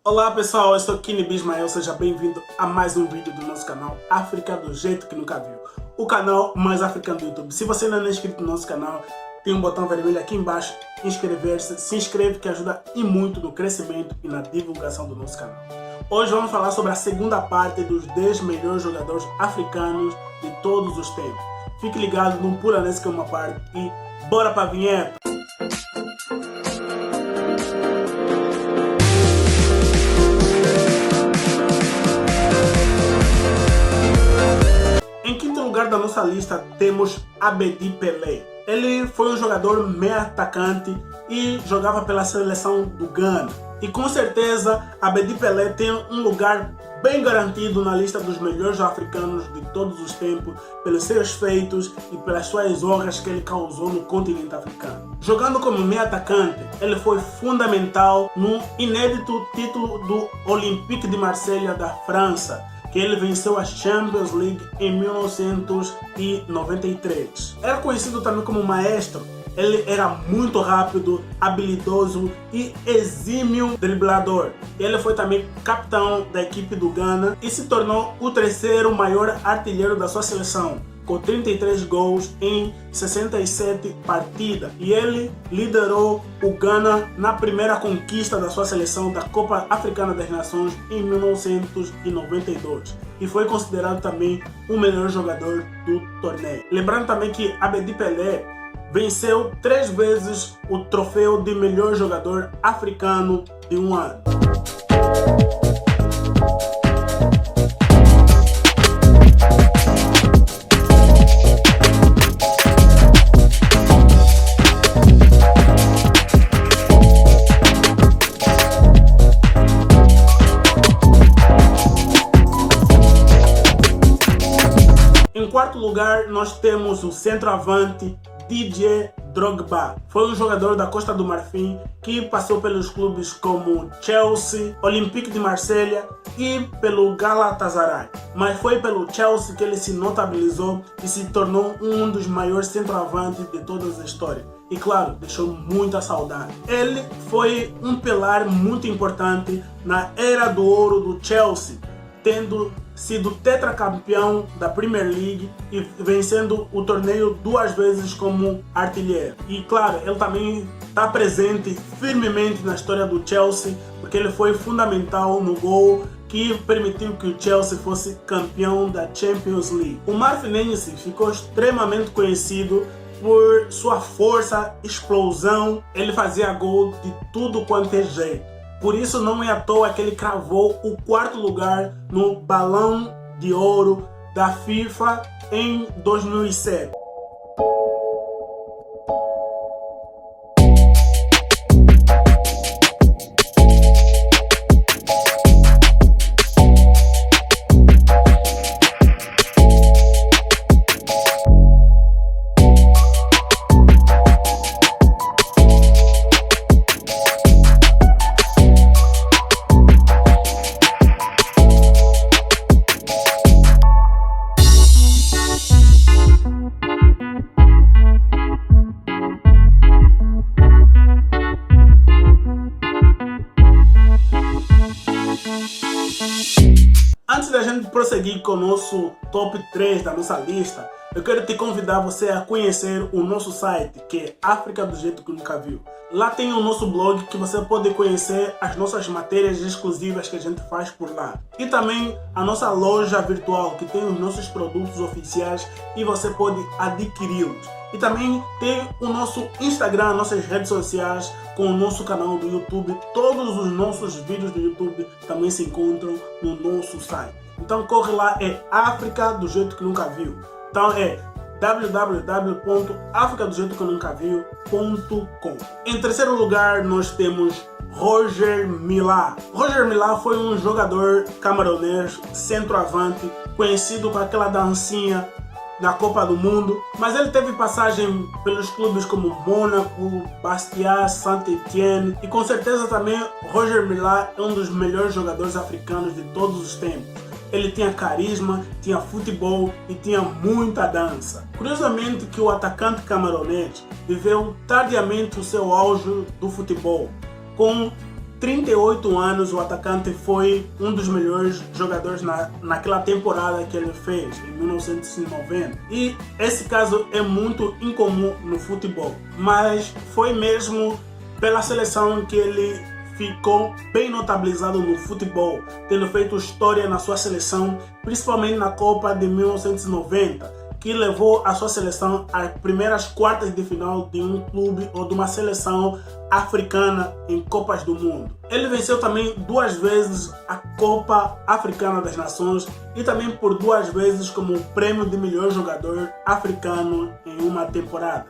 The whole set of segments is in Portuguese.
Olá pessoal, eu sou Kini Bismael, seja bem-vindo a mais um vídeo do nosso canal África do Jeito que Nunca Viu, o canal mais africano do YouTube. Se você ainda não é inscrito no nosso canal, tem um botão vermelho aqui embaixo, inscrever-se, se inscreve que ajuda e muito no crescimento e na divulgação do nosso canal. Hoje vamos falar sobre a segunda parte dos 10 melhores jogadores africanos de todos os tempos. Fique ligado, não pula nesse que é uma parte e bora pra vinheta! Em quinto lugar da nossa lista temos Abedi Pelé. Ele foi um jogador meio atacante e jogava pela seleção do Ghana. E com certeza Abedi Pelé tem um lugar bem garantido na lista dos melhores africanos de todos os tempos, pelos seus feitos e pelas suas honras que ele causou no continente africano. Jogando como meio atacante, ele foi fundamental no inédito título do Olympique de Marselha da França, que ele venceu a Champions League em 1993. Era conhecido também como maestro. Ele era muito rápido, habilidoso e exímio driblador. Ele foi também capitão da equipe do Ghana e se tornou o terceiro maior artilheiro da sua seleção, com 33 gols em 67 partidas. E ele liderou o Ghana na primeira conquista da sua seleção da Copa Africana das Nações em 1992. E foi considerado também o melhor jogador do torneio. Lembrando também que Abedi Pelé venceu 3 vezes o troféu de melhor jogador africano de um ano. Em quarto lugar, nós temos o centroavante Didier Drogba. Foi um jogador da Costa do Marfim que passou pelos clubes como Chelsea, Olympique de Marselha e pelo Galatasaray. Mas foi pelo Chelsea que ele se notabilizou e se tornou um dos maiores centroavantes de toda a história. E claro, deixou muita saudade. Ele foi um pilar muito importante na era do ouro do Chelsea, tendo sido tetracampeão da Premier League e vencendo o torneio 2 vezes como artilheiro. E claro, ele também está presente firmemente na história do Chelsea, porque ele foi fundamental no gol que permitiu que o Chelsea fosse campeão da Champions League. O marfinense ficou extremamente conhecido por sua força, explosão. Ele fazia gol de tudo quanto é jeito. Por isso não é à toa que ele cravou o 4º lugar no Balão de Ouro da FIFA em 2007. Antes da gente prosseguir com o nosso top 3 da nossa lista, eu quero te convidar você a conhecer o nosso site, que é África do Jeito que Nunca Viu. Lá tem o nosso blog que você pode conhecer as nossas matérias exclusivas que a gente faz por lá. E também a nossa loja virtual, que tem os nossos produtos oficiais e você pode adquiri-los. E também tem o nosso Instagram, nossas redes sociais, com o nosso canal do YouTube. Todos os nossos vídeos do YouTube também se encontram no nosso site. Então corre lá, é África do Jeito que Nunca Viu. Então é www.africadojeitoquenuncaviu.com. Em terceiro lugar nós temos Roger Milla. Roger Milla foi um jogador camaronês, centroavante, conhecido com aquela dancinha na Copa do Mundo, mas ele teve passagem pelos clubes como Mônaco, Bastia, Saint-Étienne e com certeza também Roger Milla é um dos melhores jogadores africanos de todos os tempos. Ele tinha carisma, tinha futebol e tinha muita dança. Curiosamente que o atacante camaronês viveu tardiamente o seu auge do futebol, com 38 anos, o atacante foi um dos melhores jogadores naquela temporada que ele fez, em 1990. E esse caso é muito incomum no futebol, mas foi mesmo pela seleção que ele ficou bem notabilizado no futebol, tendo feito história na sua seleção, principalmente na Copa de 1990, que levou a sua seleção às primeiras quartas de final de um clube ou de uma seleção africana em Copas do Mundo. Ele venceu também 2 vezes a Copa Africana das Nações e também por 2 vezes como o prêmio de melhor jogador africano em uma temporada.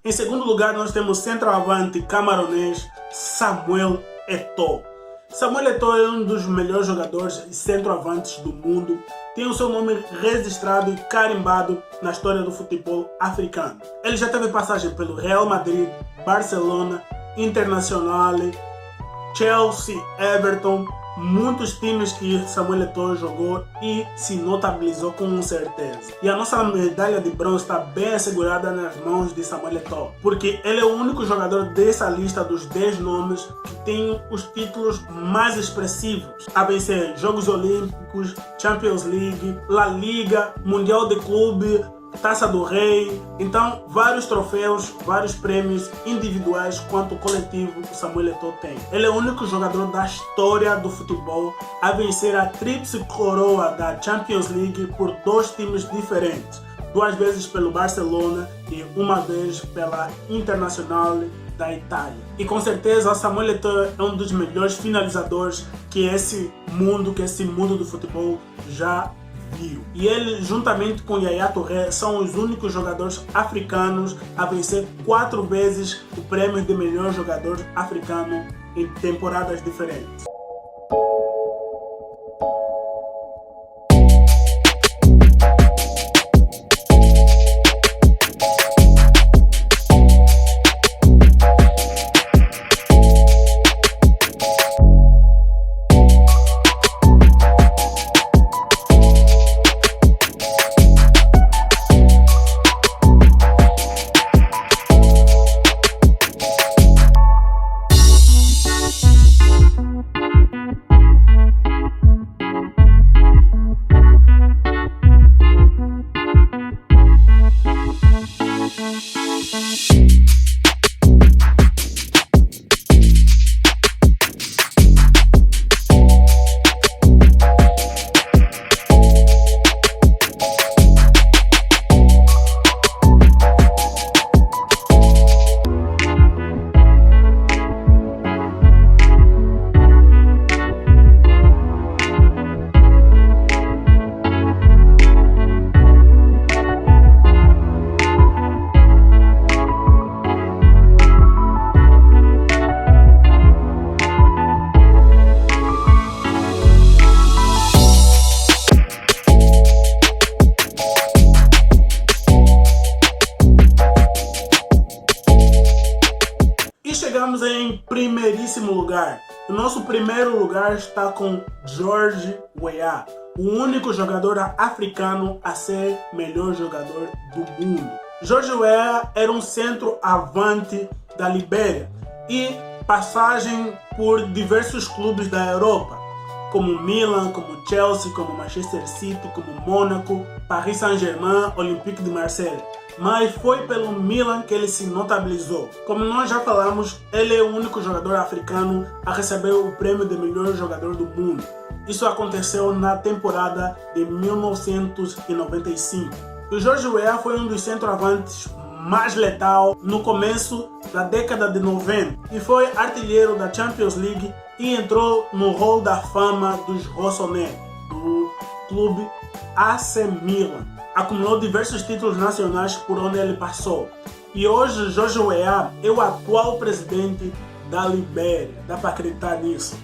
Em segundo lugar, nós temos o centroavante camaronês Samuel Eto'o. Samuel Eto'o é um dos melhores jogadores e centroavantes do mundo. Tem o seu nome registrado e carimbado na história do futebol africano. Ele já teve passagem pelo Real Madrid, Barcelona, Internacional, Chelsea, Everton, muitos times que Samuel Eto'o jogou e se notabilizou com certeza. E a nossa medalha de bronze está bem assegurada nas mãos de Samuel Eto'o, porque ele é o único jogador dessa lista dos 10 nomes que tem os títulos mais expressivos a vencer: Jogos Olímpicos, Champions League, La Liga, Mundial de Clube, Taça do Rei. Então, vários troféus, vários prêmios individuais quanto coletivo o Samuel Eto'o tem. Ele é o único jogador da história do futebol a vencer a tríplice coroa da Champions League por 2 times diferentes, 2 vezes pelo Barcelona e 1 vez pela Internacional da Itália. E com certeza Samuel Eto'o é um dos melhores finalizadores que esse mundo do futebol já viu. E ele, juntamente com Yaya Touré, são os únicos jogadores africanos a vencer 4 vezes o prêmio de melhor jogador africano em temporadas diferentes. estamos em primeiríssimo lugar. O nosso primeiro lugar está com George Weah, o único jogador africano a ser melhor jogador do mundo. George Weah era um centroavante da Libéria e passagem por diversos clubes da Europa, como Milan, como Chelsea, como Manchester City, como Mônaco, Paris Saint-Germain, Olympique de Marseille. Mas foi pelo Milan que ele se notabilizou. Como nós já falamos, ele é o único jogador africano a receber o prêmio de melhor jogador do mundo. Isso aconteceu na temporada de 1995. O George Weah foi um dos centroavantes mais letal no começo da década de 90 e foi artilheiro da Champions League e entrou no Hall da Fama dos Rossoneri, do clube AC Milan. Acumulou diversos títulos nacionais por onde ele passou. E hoje George Weah é o atual presidente da Libéria. Dá para acreditar nisso?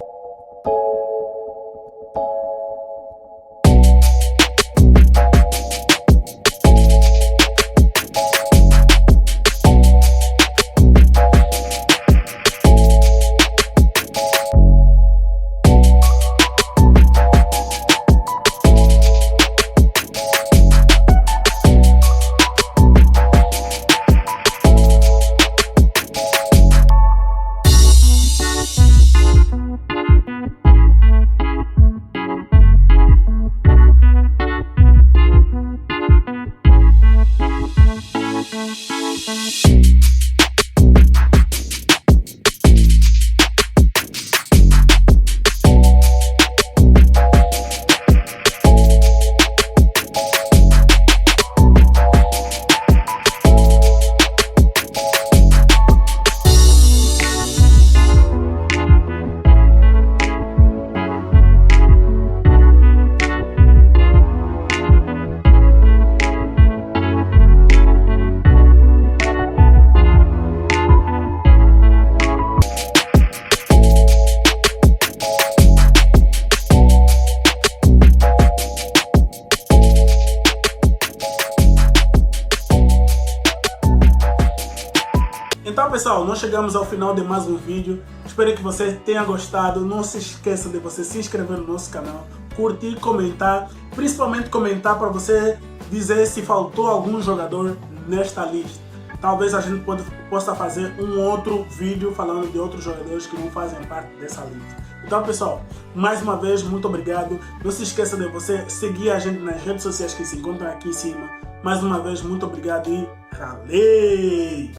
Então pessoal, nós chegamos ao final de mais um vídeo. Espero que você tenha gostado. Não se esqueça de você se inscrever no nosso canal, curtir, comentar. Principalmente comentar para você dizer se faltou algum jogador nesta lista. Talvez a gente possa fazer um outro vídeo falando de outros jogadores que não fazem parte dessa lista. Então pessoal, mais uma vez, muito obrigado. Não se esqueça de você seguir a gente nas redes sociais que se encontram aqui em cima. Mais uma vez, muito obrigado e ralei!